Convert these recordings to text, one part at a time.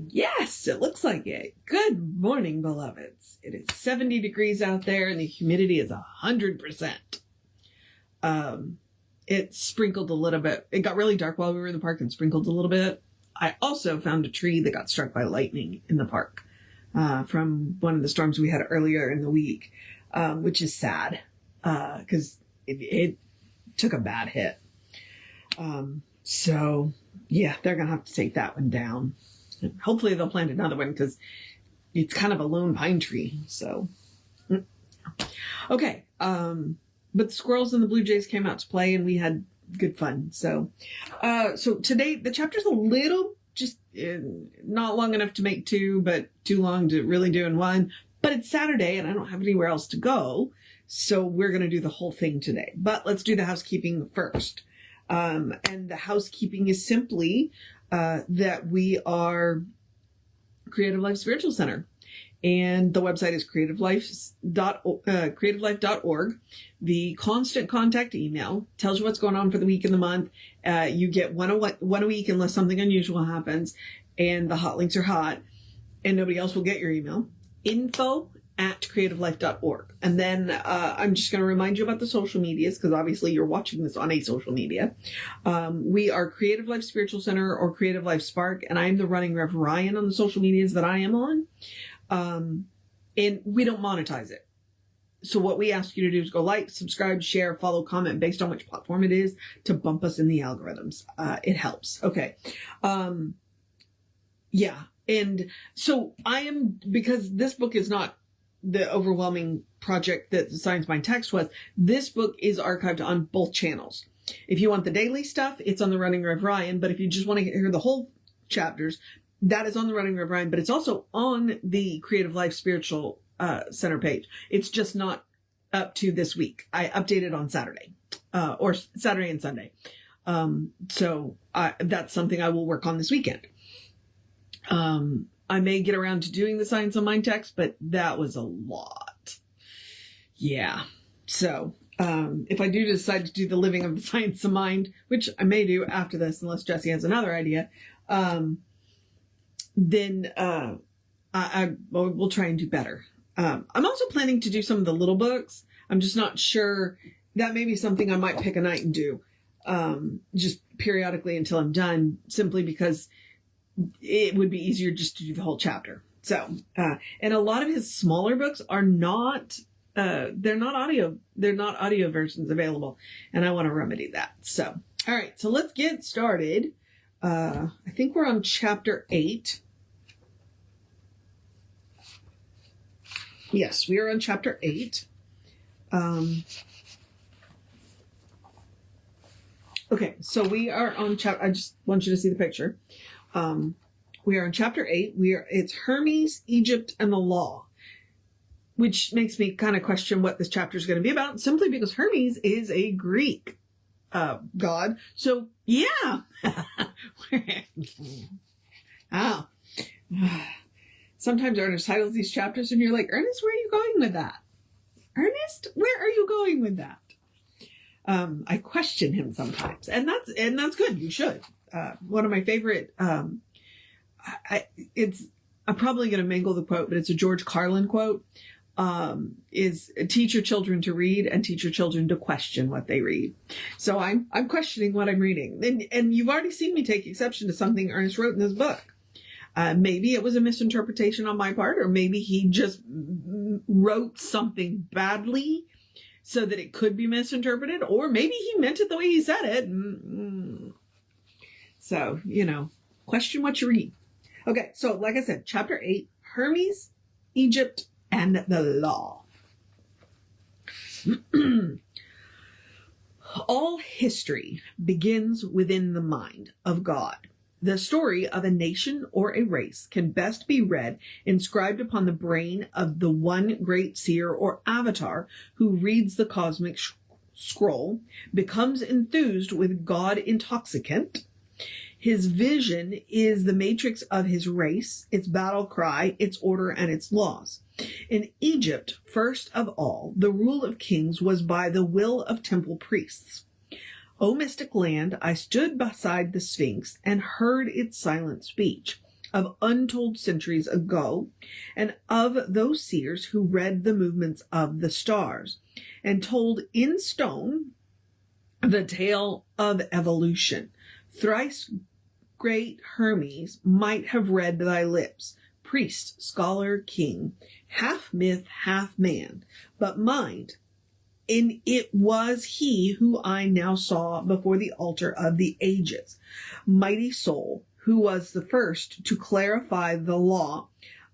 Yes, it looks like it. Good morning, beloveds. It is 70 degrees out there and the humidity is 100%. It sprinkled a little bit. It got really dark while we were in the park and sprinkled a little bit. I also found a tree that got struck by lightning in the park from one of the storms we had earlier in the week, which is sad because it took a bad hit. So, yeah, they're going to have to take that one down. And hopefully they'll plant another one because it's kind of a lone pine tree. So, okay. But the squirrels and the blue jays came out to play and we had good fun. So today the chapter's a little just not long enough to make two, but too long to really do in one. But it's Saturday and I don't have anywhere else to go. So we're going to do the whole thing today. But let's do the housekeeping first. And the housekeeping is simply that we are Creative Life Spiritual Center. And the website is creativelife.org. The constant contact email tells you what's going on for the week and the month. You get one a week unless something unusual happens. And the hot links are hot. And nobody else will get your email. info@creativelife.org. And then I'm just going to remind you about the social medias because obviously you're watching this on a social media. We are Creative Life Spiritual Center or Creative Life Spark. And I am the running Rev Ryan on the social medias that I am on. And we don't monetize it. So what we ask you to do is go like, subscribe, share, follow, comment based on which platform it is to bump us in the algorithms. It helps. Okay. Yeah. And so because this book is not the overwhelming project that the Science Mind text was, this book is archived on both channels. If you want the daily stuff, it's on the Running Rev Ryan. But if you just want to hear the whole chapters, that is on the Running Rev Ryan, but it's also on the Creative Life Spiritual Center page. It's just not up to this week. I updated on Saturday, or Saturday and Sunday. So that's something I will work on this weekend. I may get around to doing the Science of Mind text, but that was a lot. Yeah. So if I do decide to do the Living of the Science of Mind, which I may do after this, unless Jesse has another idea, then I will try and do better. I'm also planning to do some of the little books. I'm just not sure. That may be something I might pick a night and do just periodically until I'm done, simply because it would be easier just to do the whole chapter. So, and a lot of his smaller books are not, they're not audio versions available, and I want to remedy that. So, all right, so let's get started. I think we're on chapter 8. Yes, we are on chapter 8. Okay, so we are on I just want you to see the picture. We are in chapter 8. It's Hermes, Egypt, and the law, which makes me kind of question what this chapter is going to be about, simply because Hermes is a Greek god. So yeah. Oh. Sometimes Ernest titles these chapters and you're like, Ernest, where are you going with that? Ernest, where are you going with that? I question him sometimes, and that's good. You should. One of my favorite, I'm probably going to mangle the quote, but it's a George Carlin quote, is teach your children to read and teach your children to question what they read. So I'm questioning what I'm reading. And you've already seen me take exception to something Ernest wrote in this book. Maybe it was a misinterpretation on my part, or maybe he just wrote something badly so that it could be misinterpreted, or maybe he meant it the way he said it. So, question what you read. Okay, so like I said, chapter 8, Hermes, Egypt, and the law. All history begins within the mind of God. The story of a nation or a race can best be read inscribed upon the brain of the one great seer or avatar who reads the cosmic scroll, becomes enthused with God intoxicant. His vision is the matrix of his race, its battle cry, its order, and its laws. In Egypt, first of all, the rule of kings was by the will of temple priests. O mystic land, I stood beside the Sphinx and heard its silent speech. of untold centuries ago, and of those seers who read the movements of the stars, and told in stone the tale of evolution. Thrice great Hermes might have read thy lips, priest, scholar, king, half myth, half man, but mind, and it was he who I now saw before the altar of the ages, mighty soul, who was the first to clarify the law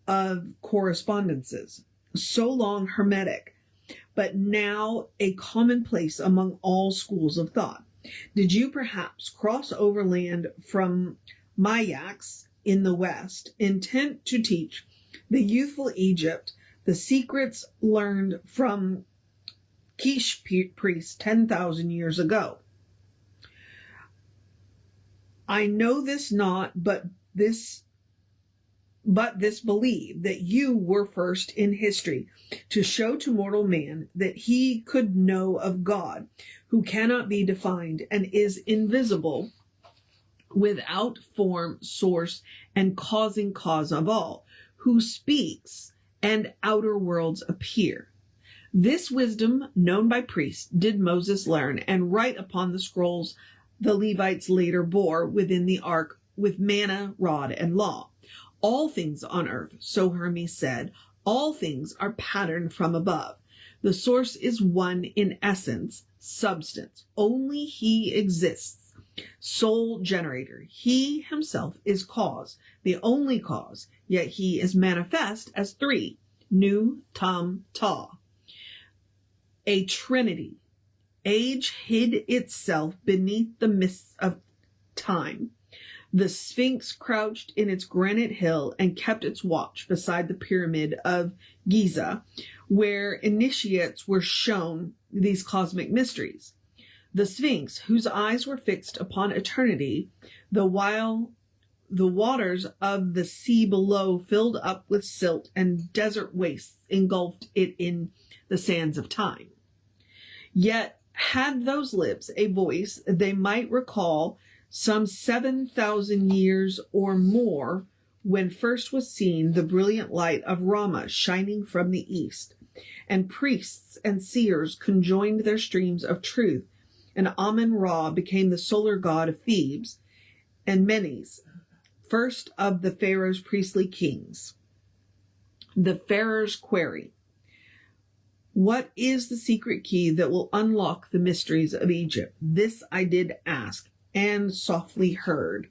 of correspondences, so long hermetic, but now a commonplace among all schools of thought. Did you perhaps cross overland from Mayax in the west, intent to teach the youthful Egypt the secrets learned from Kish priests 10,000 years ago? I know this not, but this believe that you were first in history to show to mortal man that he could know of God, who cannot be defined and is invisible, without form, source, and causing cause of all, who speaks and outer worlds appear. This wisdom, known by priests, did Moses learn and write upon the scrolls the Levites later bore within the ark with manna, rod, and law. All things on earth, so Hermes said, all things are patterned from above. The source is one in essence, substance. Only he exists, sole generator. He himself is cause, the only cause, yet he is manifest as three, Nu, Tum, Ta. A trinity. Age hid itself beneath the mists of time. The Sphinx crouched in its granite hill and kept its watch beside the pyramid of Giza, where initiates were shown these cosmic mysteries. The Sphinx, whose eyes were fixed upon eternity, the while the waters of the sea below filled up with silt and desert wastes engulfed it in the sands of time. Yet, had those lips a voice, they might recall some 7,000 years or more when first was seen the brilliant light of Rama shining from the east, and priests and seers conjoined their streams of truth, and Amun-Ra became the solar god of Thebes, and Menes, first of the Pharaoh's priestly kings. The Pharaoh's query: what is the secret key that will unlock the mysteries of Egypt? This I did ask, and softly heard.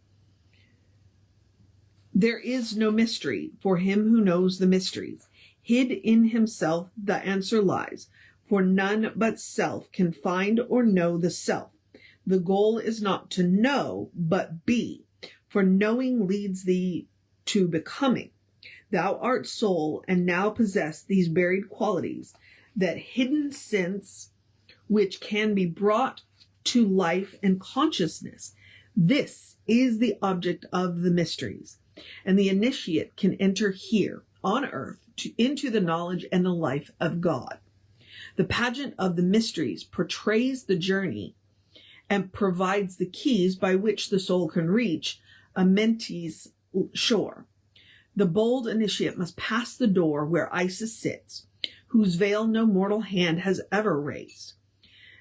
There is no mystery for him who knows the mysteries. Hid in himself the answer lies, for none but self can find or know the self. The goal is not to know, but be, for knowing leads thee to becoming. Thou art soul, and now possess these buried qualities, that hidden sense which can be brought to life and consciousness. This is the object of the mysteries, and the initiate can enter here on earth into the knowledge and the life of God. The pageant of the mysteries portrays the journey and provides the keys by which the soul can reach Amente's shore. The bold initiate must pass the door where Isis sits, whose veil no mortal hand has ever raised.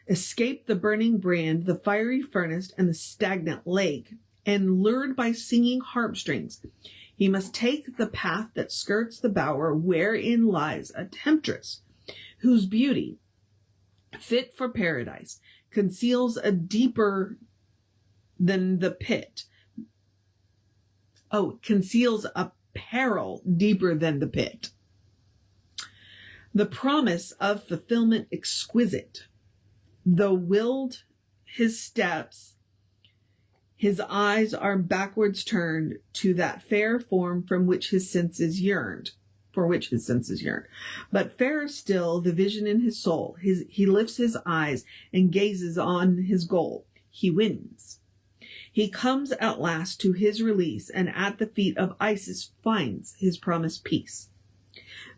Escape the burning brand, the fiery furnace, and the stagnant lake, and lured by singing harp strings, he must take the path that skirts the bower wherein lies a temptress, whose beauty, fit for paradise, conceals a deeper than the pit. Conceals a peril deeper than the pit. The promise of fulfillment exquisite. Though willed his steps, his eyes are backwards turned to that fair form for which his senses yearned. But fairer still the vision in his soul. He lifts his eyes and gazes on his goal. He wins. He comes at last to his release, and at the feet of Isis finds his promised peace.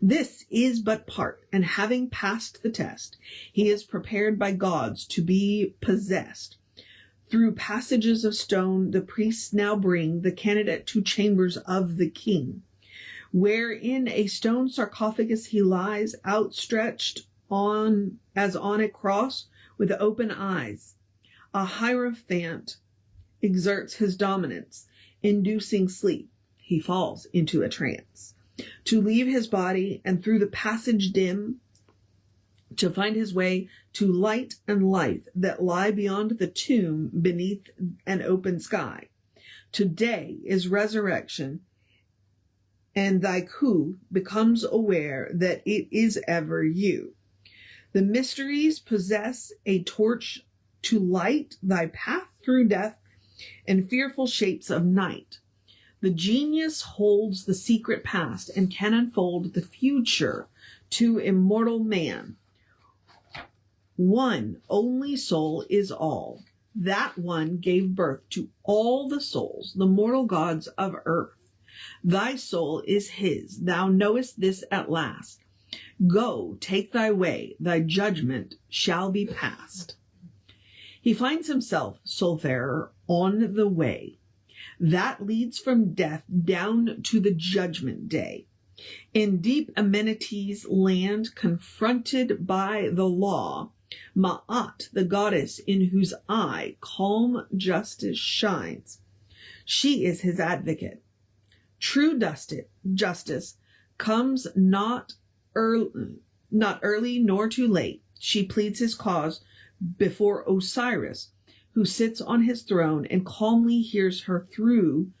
This is but part, and having passed the test, he is prepared by gods to be possessed. Through passages of stone, the priests now bring the candidate to chambers of the king, where in a stone sarcophagus he lies, outstretched as on a cross with open eyes. A hierophant exerts his dominance, inducing sleep. He falls into a trance, to leave his body, and through the passage dim, to find his way to light and life that lie beyond the tomb beneath an open sky. Today is resurrection, and thy coup becomes aware that it is ever you. The mysteries possess a torch to light thy path through death and fearful shapes of night. The genius holds the secret past and can unfold the future to immortal man. One only soul is all. That one gave birth to all the souls, the mortal gods of earth. Thy soul is his. Thou knowest this at last. Go, take thy way. Thy judgment shall be past. He finds himself, soulfarer, on the way that leads from death down to the judgment day. In deep amenities land, confronted by the law, Ma'at, the goddess in whose eye calm justice shines. She is his advocate. True justice comes not early nor too late. She pleads his cause before Osiris, who sits on his throne and calmly hears her through.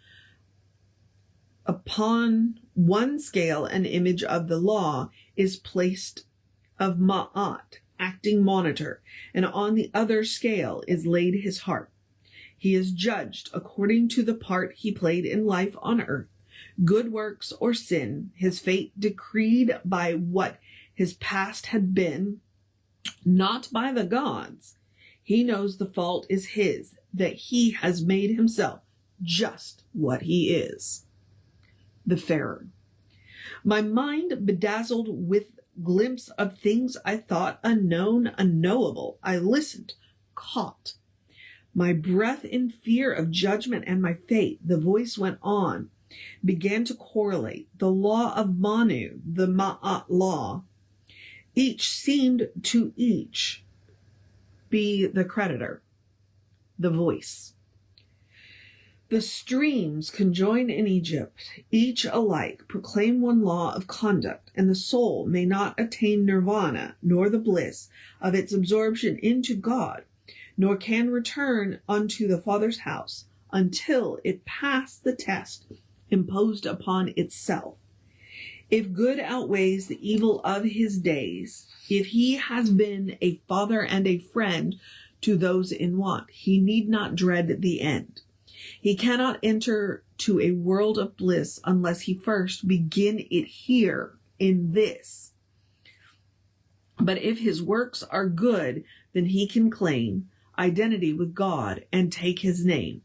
Upon one scale, an image of the law is placed of Ma'at, acting monitor, and on the other scale is laid his heart. He is judged according to the part he played in life on earth, good works or sin, his fate decreed by what his past had been, not by the gods. He knows the fault is his, that he has made himself just what he is. The Farer. My mind bedazzled with glimpse of things I thought unknown, unknowable. I listened, caught. My breath in fear of judgment and my fate. The voice went on, began to correlate. The law of Manu, the Ma'at law. Each seemed to each be the creditor, the voice. The streams conjoined in Egypt, each alike proclaim one law of conduct, and the soul may not attain nirvana, nor the bliss of its absorption into God, nor can return unto the Father's house until it pass the test imposed upon itself. If good outweighs the evil of his days, if he has been a father and a friend to those in want, he need not dread the end. He cannot enter to a world of bliss unless he first begin it here in this. But if his works are good, then he can claim identity with God and take his name.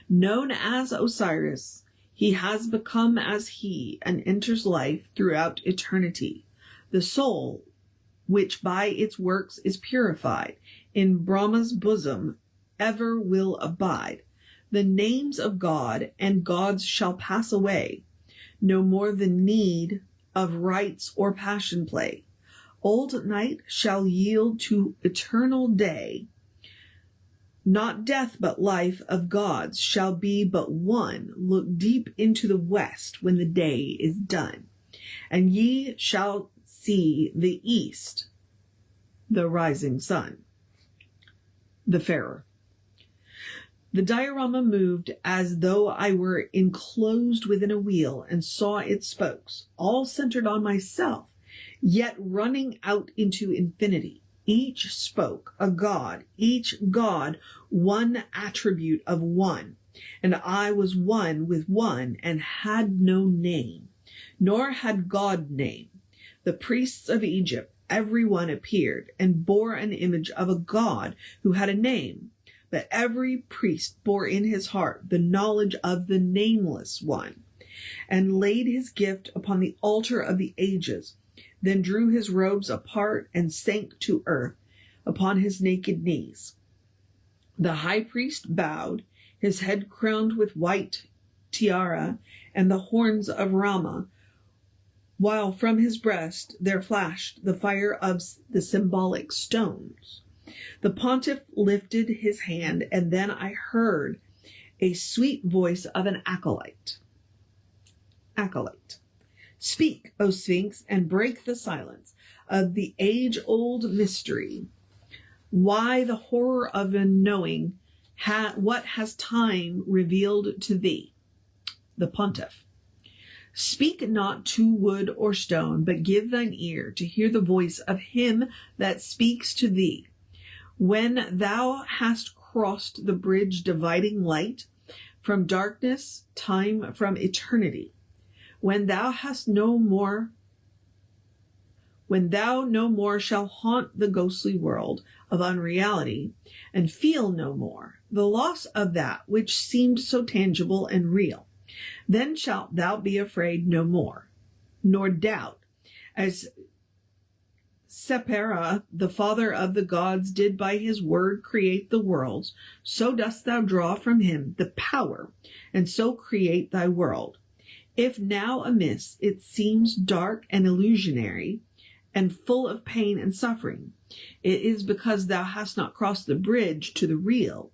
Known as Osiris, he has become as he and enters life throughout eternity. The soul, which by its works is purified, in Brahma's bosom ever will abide. The names of God and gods shall pass away, no more the need of rites or passion play. Old night shall yield to eternal day. Not death but life of gods shall be but one. Look deep into the west when the day is done, and ye shall see the east, the rising sun. The Farer. The diorama moved as though I were enclosed within a wheel and saw its spokes, all centered on myself, yet running out into infinity. Each spoke a god, each god one attribute of one, and I was one with one and had no name, nor had God name. The priests of Egypt, every one appeared and bore an image of a god who had a name. But every priest bore in his heart the knowledge of the nameless one, and laid his gift upon the altar of the ages, then drew his robes apart and sank to earth upon his naked knees. The high priest bowed, his head crowned with white tiara and the horns of Rama, while from his breast there flashed the fire of the symbolic stones. The pontiff lifted his hand, and then I heard a sweet voice of an acolyte. Speak, O Sphinx, and break the silence of the age-old mystery. Why the horror of unknowing? What has time revealed to thee? The pontiff. Speak not to wood or stone, but give thine ear to hear the voice of him that speaks to thee. When thou hast crossed the bridge dividing light from darkness, time from eternity, when thou no more shall haunt the ghostly world of unreality, and feel no more the loss of that which seemed so tangible and real, then shalt thou be afraid no more, nor doubt, as Sepera, the father of the gods, did by his word create the worlds, so dost thou draw from him the power, and so create thy world. If now amiss it seems dark and illusionary, and full of pain and suffering, it is because thou hast not crossed the bridge to the real,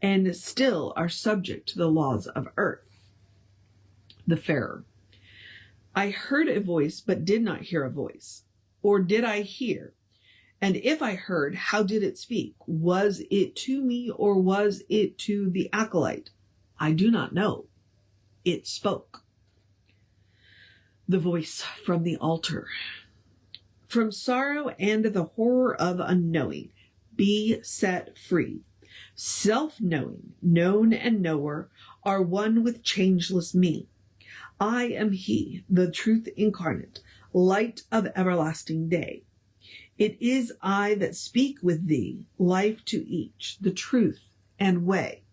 and still are subject to the laws of earth. The Farer. I heard a voice, but did not hear a voice. Or did I hear? And if I heard, how did it speak? Was it to me, or was it to the acolyte? I do not know. It spoke. The voice from the altar. From sorrow and the horror of unknowing, be set free. Self-knowing, known and knower are one with changeless me. I am he, the truth incarnate, light of everlasting day. It is I that speak with thee, life to each, the truth and way.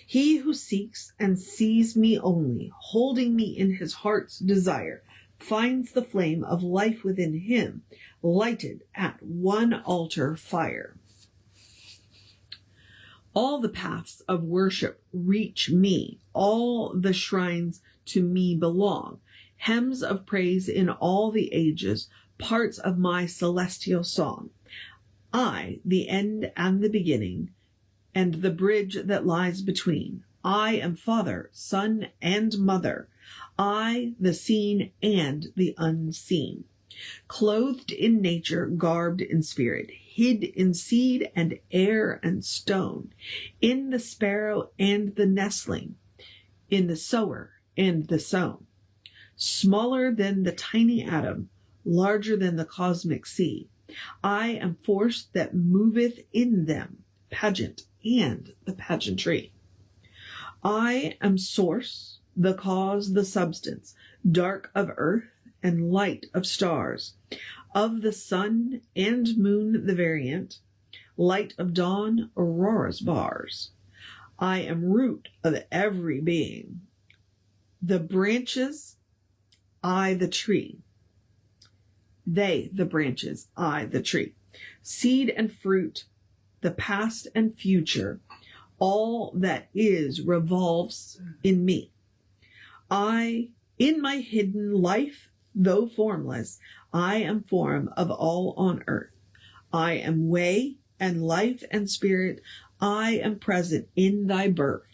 He who seeks and sees me only, holding me in his heart's desire, finds the flame of life within him, lighted at one altar fire. All the paths of worship reach me, all the shrines to me belong, hymns of praise in all the ages, parts of my celestial song. I, the end and the beginning, and the bridge that lies between. I am Father, Son, and Mother. I, the seen and the unseen. Clothed in nature, garbed in spirit, hid in seed and air and stone, in the sparrow and the nestling, in the sower and the sown. Smaller than the tiny atom, larger than the cosmic sea. I am force that moveth in them, pageant and the pageantry. I am source, the cause, the substance, dark of earth and light of stars, of the sun and moon the variant, light of dawn, aurora's bars. I am root of every being, the branches, I the tree. They, the branches, I the tree. Seed and fruit, the past and future, all that is revolves in me. I, in my hidden life, though formless, I am form of all on earth. I am way and life and spirit. I am present in thy birth.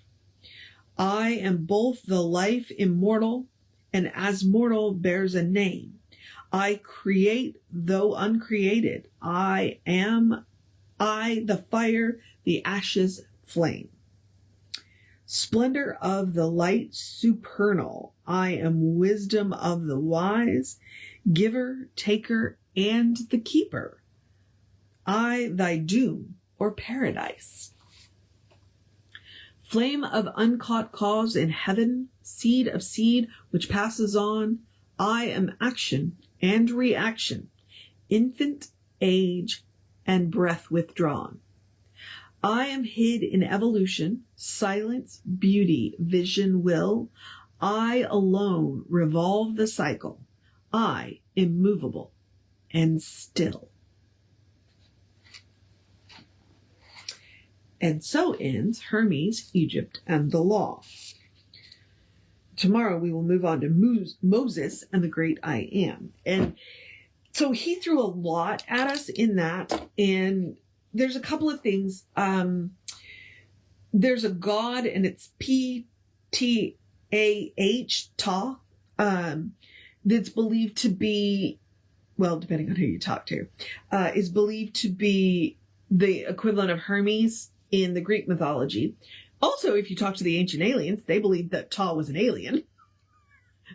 I am both the life immortal, and as mortal bears a name. I create, though uncreated. I am I, the fire, the ashes, flame. Splendor of the light supernal. I am wisdom of the wise, giver, taker, and the keeper. I, thy doom or paradise. Flame of uncaught cause in heaven, seed of seed which passes on. I am action and reaction, infant, age, and breath withdrawn. I am hid in evolution, silence, beauty, vision, will. I alone revolve the cycle. I, immovable and still. And so ends Hermes, Egypt, and the law. Tomorrow we will move on to Moses and the great I am. And so he threw a lot at us in that. And there's a couple of things. There's a God, and it's P-T-A-H, Ta, that's believed to be, well, depending on who you talk to, is believed to be the equivalent of Hermes in the Greek mythology. Also, if you talk to the ancient aliens, they believed that Ta was an alien.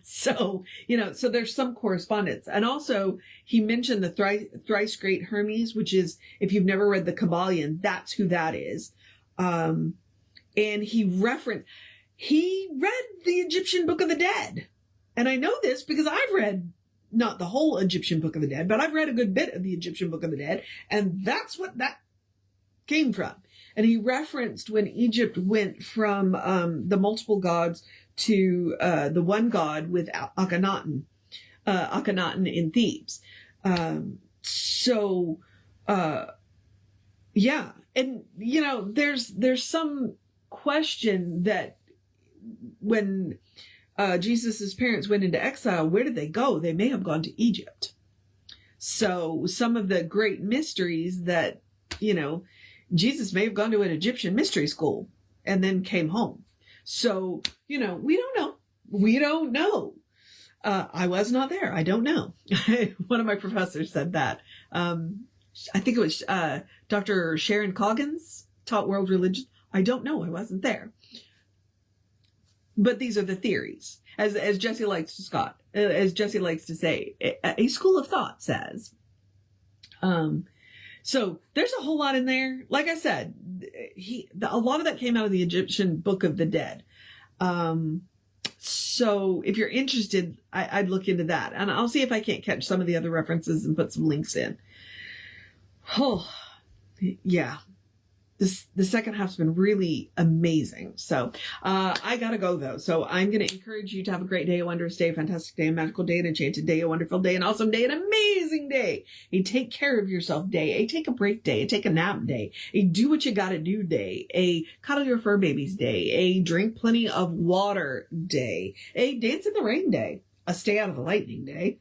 So, so there's some correspondence. And also, he mentioned the thrice great Hermes, which is, if you've never read the Kabbalion, that's who that is. And he read the Egyptian Book of the Dead. And I know this because I've read not the whole Egyptian Book of the Dead, but I've read a good bit of the Egyptian Book of the Dead. And that's what that came from. And he referenced when Egypt went from the multiple gods to the one god with Akhenaten in Thebes. Yeah. And, there's some question that when Jesus' parents went into exile, where did they go? They may have gone to Egypt. So some of the great mysteries that, Jesus may have gone to an Egyptian mystery school and then came home. So, we don't know. We don't know. I was not there. I don't know. One of my professors said that. I think it was Dr. Sharon Coggins taught world religion. I don't know. I wasn't there. But these are the theories. As Jesse likes to say, a school of thought says. So there's a whole lot in there. Like I said, a lot of that came out of the Egyptian Book of the Dead. So if you're interested, I'd look into that. And I'll see if I can't catch some of the other references and put some links in. Oh, yeah. The second half's been really amazing. So I gotta go though. So I'm gonna encourage you to have a great day, a wondrous day, a fantastic day, a magical day, an enchanted day, a wonderful day, an awesome day, an amazing day. A take care of yourself day, a take a break day, a take a nap day, a do what you gotta do day, a cuddle your fur babies day, a drink plenty of water day, a dance in the rain day, a stay out of the lightning day,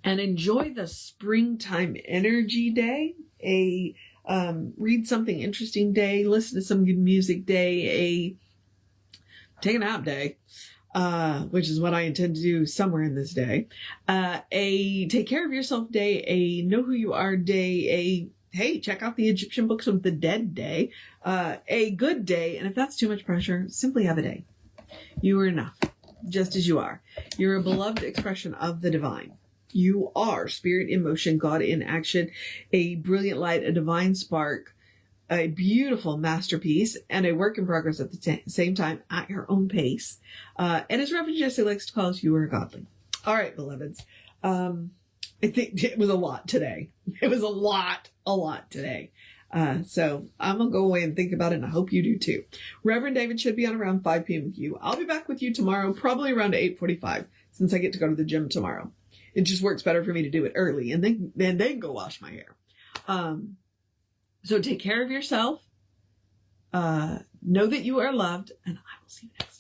and enjoy the springtime energy day. A read something interesting day, listen to some good music day, a take a nap day, which is what I intend to do somewhere in this day, a take care of yourself day, a know who you are day, a hey, check out the Egyptian Books of the Dead day, a good day, and if that's too much pressure, simply have a day. You are enough, just as you are. You're a beloved expression of the divine. You are spirit in motion, God in action, a brilliant light, a divine spark, a beautiful masterpiece, and a work in progress at the same time at your own pace. And as Reverend Jesse likes to call us, you are godly. All right, beloveds. I think it was a lot today. It was a lot today. So I'm going to go away and think about it, and I hope you do too. Reverend David should be on around 5 p.m. with you. I'll be back with you tomorrow, probably around 8:45, since I get to go to the gym tomorrow. It just works better for me to do it early and then go wash my hair. So take care of yourself. Know that you are loved, and I will see you next time.